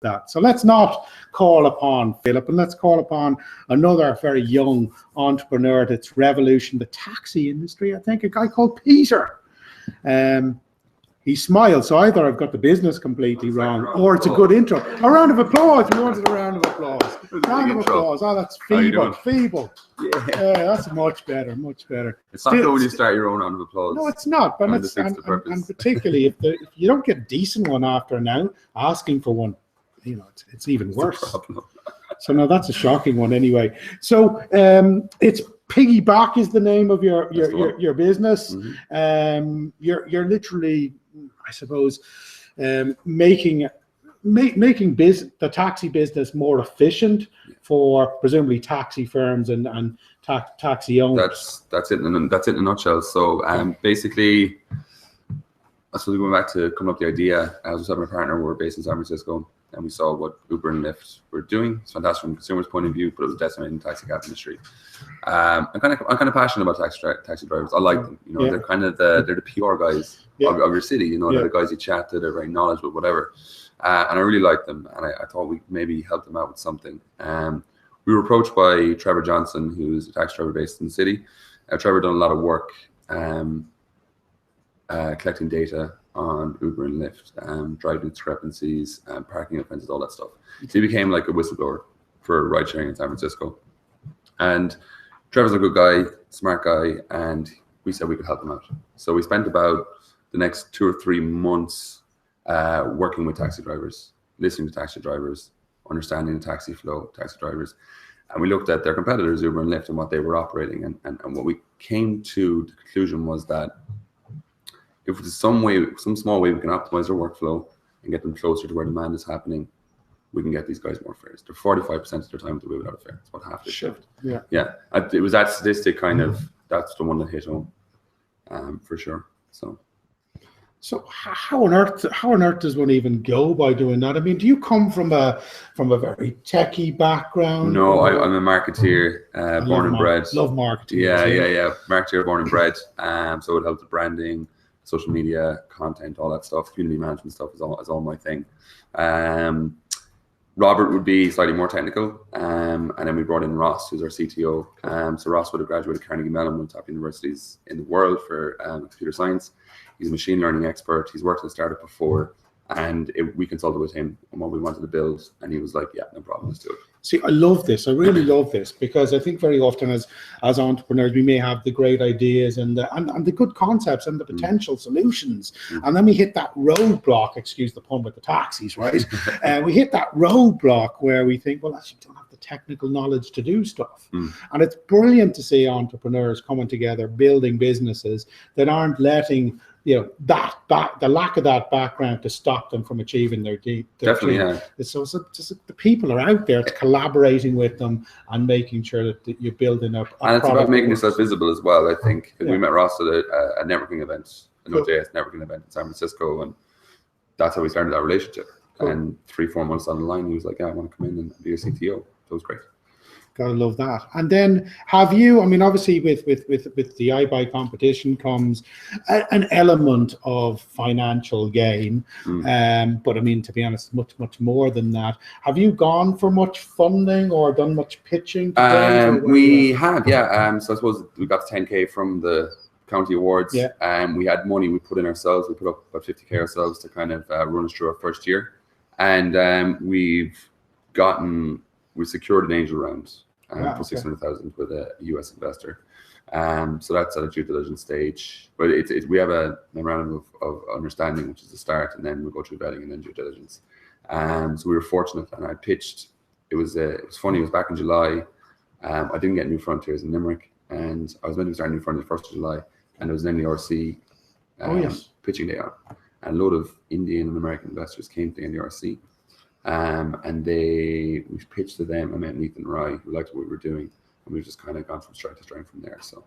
that. So let's not call upon Philip, and let's call upon another very young entrepreneur that's revolutioned the taxi industry. I think a guy called Peter. He smiled, so either I've got the business completely wrong, or it's a good intro. A round of applause. We wanted a round of applause. Round of applause. Oh, that's feeble. Feeble. Yeah, that's much better. Much better. It's not good when you start your own round of applause. No, it's not. But and particularly if you don't get a decent one after now, asking for one, you know, it's even worse. So no, that's a shocking one anyway. So it's Piggyback is the name of your business. Mm-hmm. You're literally, I suppose, making the taxi business more efficient for presumably taxi firms and taxi owners. That's it in a nutshell. So basically, I suppose going back to coming up with the idea, I was with my partner. We're based in San Francisco, and we saw what Uber and Lyft were doing. It's fantastic from a consumer's point of view, but it was decimating the taxi cab industry. I'm kind of passionate about taxi drivers. I like them. You know, they're kind of they're the PR guys of your city. You know, they're the guys you chat to. They're very knowledgeable, whatever. And I really like them. And I thought we'd maybe help them out with something. We were approached by Trevor Johnson, who's a taxi driver based in the city. Trevor done a lot of work collecting data on Uber and Lyft, driving discrepancies, parking offenses, all that stuff. So he became like a whistleblower for ride sharing in San Francisco. And Trevor's a good guy, smart guy, and we said we could help him out. So we spent about the next 2 or 3 months working with taxi drivers, listening to taxi drivers, understanding the taxi flow, taxi drivers. And we looked at their competitors, Uber and Lyft, and what they were operating. And what we came to the conclusion was that if there's some small way we can optimize their workflow and get them closer to where demand is happening, we can get these guys more fares. They're 45% of their time to without a fare. It's about half the shift. Yeah. It was that statistic kind of, that's the one that hit home, for sure. So how on earth does one even go by doing that? I mean, do you come from a very techie background? No, I'm a marketeer, born and bred. Love marketing. Yeah. Marketeer, born and bred. So it helps with branding, social media, content, all that stuff. Community management stuff is all my thing. Robert would be slightly more technical, and then we brought in Ross, who's our CTO. So Ross would have graduated Carnegie Mellon, one of the top universities in the world for computer science. He's a machine learning expert. He's worked in a startup before, and we consulted with him on what we wanted to build, and he was like, "Yeah, no problem, let's do it." See, I love this. I really love this, because I think very often as entrepreneurs, we may have the great ideas and the good concepts and the potential solutions, and then we hit that roadblock. Excuse the pun with the taxis, right? We hit that roadblock where we think, well, actually, we don't have the technical knowledge to do stuff. And it's brilliant to see entrepreneurs coming together, building businesses that aren't letting the lack of that background to stop them from achieving their dream. Definitely, yeah. So just the people are out there collaborating with them and making sure that you're building up. And it's about making yourself visible as well. I think we met Ross at a networking event, a Node.js networking event in San Francisco, and that's how we started our relationship. Cool. And 3-4 months down the line, he was like, "Yeah, I want to come in and be a CTO." That was great. Gotta love that. And then have you, I mean, obviously with the IBYE competition comes an element of financial gain. But I mean, to be honest, much more than that. Have you gone for much funding or done much pitching? We have, yeah. So I suppose we got 10K from the county awards. Yeah. We had money we put in ourselves. We put up about 50K ourselves to kind of run us through our first year. And we secured an angel round. For 600,000 with a US investor, so that's at a due diligence stage. But we have a memorandum of understanding, which is the start, and then we go through vetting and then due diligence. So we were fortunate, and I pitched. It was funny. It was back in July. I didn't get New Frontiers in Limerick, and I was meant to start New Frontiers 1st of July, and it was then the RC pitching day out, and a load of Indian and American investors came to the NDRC. And we pitched to them. I met Nathan Rye, who liked what we were doing, and we've just kind of gone from strength to strength from there. So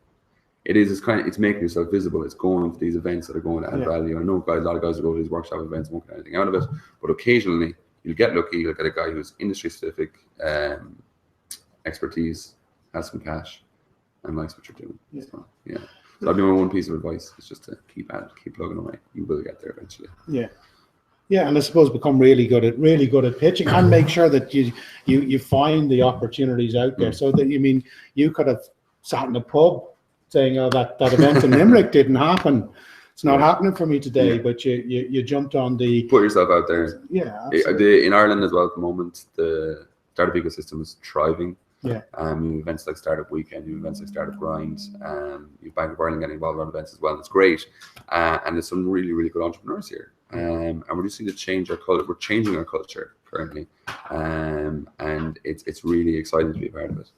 it's making yourself visible. It's going to these events that are going to add value. I know a lot of guys will go to these workshop events and won't get anything out of it, but occasionally you'll get lucky. You'll get a guy who's industry specific expertise, has some cash, and likes what you're doing. So that'd be my one piece of advice. It's just to keep plugging away. You will get there eventually. Yeah, and I suppose become really good at pitching, and make sure that you find the opportunities out there. So that, you could have sat in a pub saying, "Oh, that event in Limerick didn't happen. It's not happening for me today." But you jumped on the put yourself out there. Yeah, absolutely. In Ireland as well at the moment, the startup ecosystem is thriving. Yeah. You have events like Startup Weekend, you have events like Startup Grind, you have Bank of Ireland getting involved in events as well. It's great, and there's some really, really good entrepreneurs here. And we're just going to change our culture. We're changing our culture currently, and it's really exciting to be a part of it.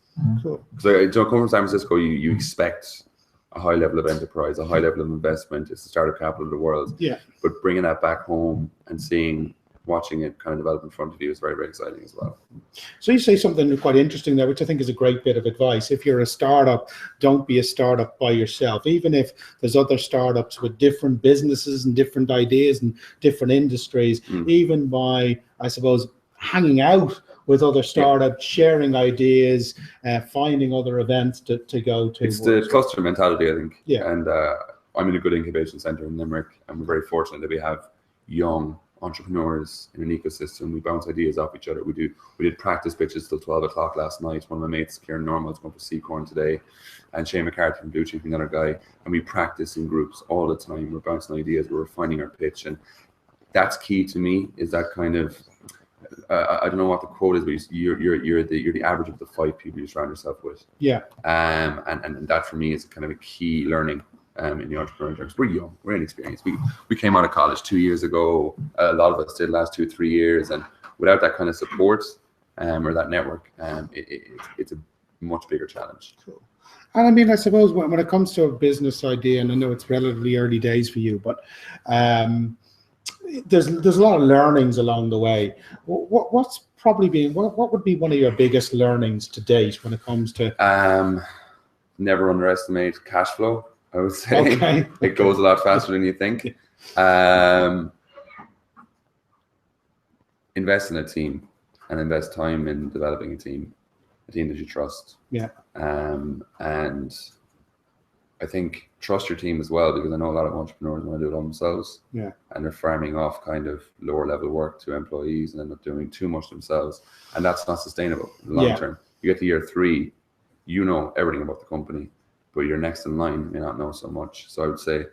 Cool. Because come from San Francisco, you expect a high level of enterprise, a high level of investment. It's the startup capital of the world. Yeah. But bringing that back home and watching it kind of develop in front of you is very, very exciting as well. So you say something quite interesting there, which I think is a great bit of advice. If you're a startup, don't be a startup by yourself. Even if there's other startups with different businesses and different ideas and different industries, even by, I suppose, hanging out with other startups, sharing ideas, finding other events to go to. It's the cluster mentality, I think. Yeah. And I'm in a good incubation center in Limerick, and we're very fortunate that we have young entrepreneurs in an ecosystem. We bounce ideas off each other. We did practice pitches till 12 o'clock last night. One of my mates, Kieran Normal, is going for Seacorn today, and Shane McCarthy from Blue Chief, another guy. And we practice in groups all the time. We're bouncing ideas. We're refining our pitch, and that's key to me. Is that kind of I don't know what the quote is, but you're the average of the 5 people you surround yourself with. Yeah. And that for me is kind of a key learning. In the entrepreneurial terms, we're young, we're inexperienced. We came out of college 2 years ago. A lot of us did last 2-3 years, and without that kind of support or that network, it's a much bigger challenge. Cool. And I suppose when it comes to a business idea, and I know it's relatively early days for you, but there's a lot of learnings along the way. What would be one of your biggest learnings to date when it comes to? Never underestimate cash flow. I would say it goes a lot faster than you think. Invest in a team and invest time in developing a team that you trust. Yeah. And I think trust your team as well, because I know a lot of entrepreneurs want to do it all themselves. Yeah. And they're farming off kind of lower level work to employees and end up doing too much themselves. And that's not sustainable in the long term. You get to year 3, you know everything about the company, but your next in line may not know so much. So I would say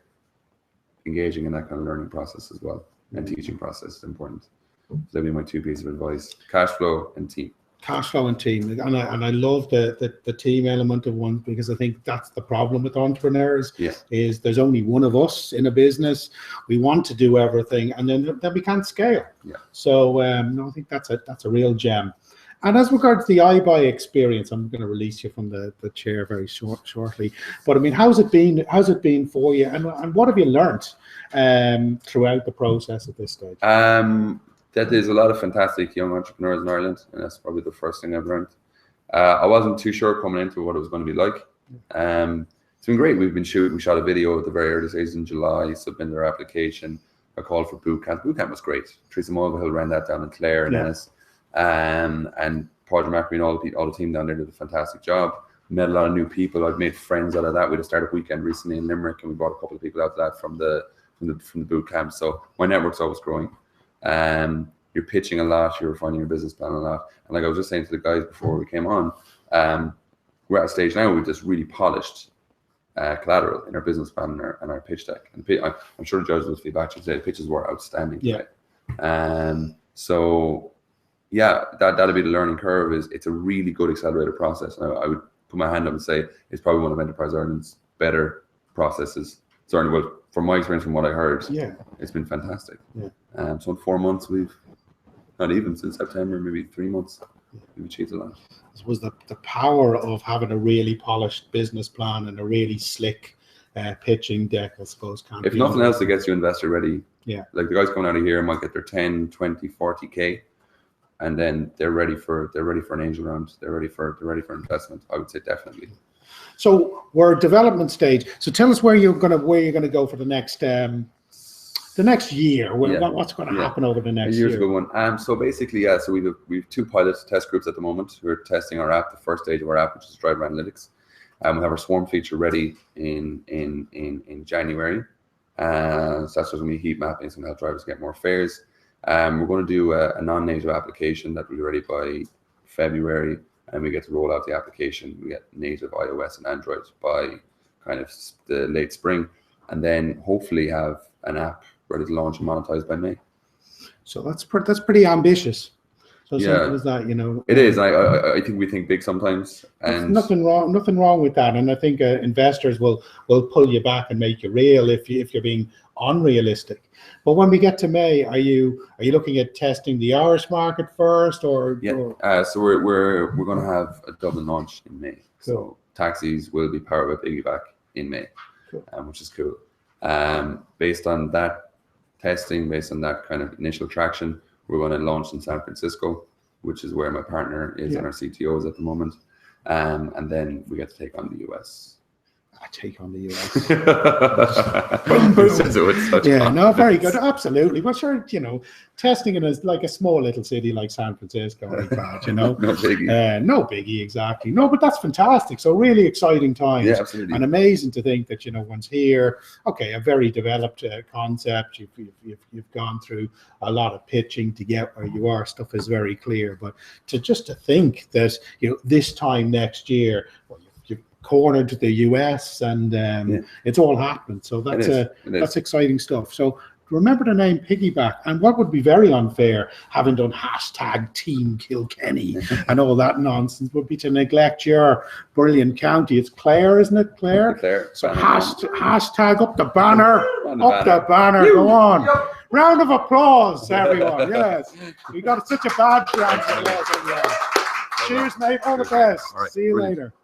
engaging in that kind of learning process as well, and teaching process is important. So that'd be my 2 pieces of advice: cash flow and team. Cash flow and team, and I love the team element of one, because I think that's the problem with entrepreneurs. Yeah. Is there's only one of us in a business. We want to do everything, and then we can't scale. Yeah. So no, I think that's a real gem. And as regards the IBYE experience, I'm going to release you from the chair very shortly. But how's it been for you, and what have you learned throughout the process at this stage? That there's a lot of fantastic young entrepreneurs in Ireland, and that's probably the first thing I've learned. I wasn't too sure coming into what it was going to be like. It's been great. We shot a video at the very early stages in July, submitted our application, a call for boot camp. Boot camp was great. Teresa Mulvihill ran that down in Clare and Ennis. And Paul Macri and all the team down there did a fantastic job. Met a lot of new people. I've made friends out of that. We had a startup weekend recently in Limerick, and we brought a couple of people out of that from the boot camp. So my network's always growing. You're pitching a lot. You're refining your business plan a lot. And like I was just saying to the guys before we came on, we're at a stage now where we've just really polished collateral in our business plan and our pitch deck. And I'm sure the judges will feedback to say the pitches were outstanding today. So yeah, that'll be the learning curve. It's a really good accelerated process. And I would put my hand up and say it's probably one of Enterprise Ireland's better processes. Certainly, well, from my experience, from what I heard, it's been fantastic. Yeah. So in 4 months, we've not even since September, maybe 3 months, we've achieved a lot. I suppose the power of having a really polished business plan and a really slick pitching deck, I suppose, can't if be nothing else, it gets you investor ready. Yeah. Like the guys coming out of here might get their 10, 20, 40K. And then they're ready for an angel round. They're ready for investment. I would say definitely. So we're development stage. So tell us where you're gonna go for the next year. What's going to happen over the next year? A good one. So basically, so we've 2 pilot test groups at the moment. We're testing our app, the first stage of our app, which is driver analytics. We have our swarm feature ready in January. So that's just going to be heat mapping. It's going to help drivers get more fares. We're going to do a non-native application that will be ready by February, and we get to roll out the application. We get native iOS and Android by kind of the late spring, and then hopefully have an app ready to launch and monetize by May. So that's pretty ambitious. So Yeah, simple as that, you know. It is. I think we think big sometimes, and nothing wrong with that. And I think investors will pull you back and make you real if you're being unrealistic. But when we get to May, are you looking at testing the Irish market first, or? Yeah. Or? So we're going to have a Dublin launch in May. Cool. So taxis will be powered by Piggyback in May, cool. Which is cool. Based on that testing, based on that kind of initial traction, we're going to launch in San Francisco, which is where my partner is and our CTO is at the moment. And then we get to take on the US. I take on the US. Boom, boom. Yeah, no, very good. Absolutely. But sure, you know, testing it as like a small little city like San Francisco, like that, you know. No biggie. No biggie, exactly. No, but that's fantastic. So really exciting times. Yeah, absolutely. And amazing to think that, you know, once here, okay, a very developed concept. You've gone through a lot of pitching to get where you are. Stuff is very clear. But to think that, you know, this time next year, well, cornered to the US, and it's all happened. So that's exciting stuff. So remember the name Piggyback. And what would be very unfair, having done hashtag Team Kilkenny and all that nonsense, would be to neglect your brilliant county. It's Clare, isn't it? Clare. Clare. So hashtag up the banner, the banner. Go on. Round of applause, everyone. Yes, we got such a bad chance. Cheers, mate. All the best. All right. See you Brilliant. later.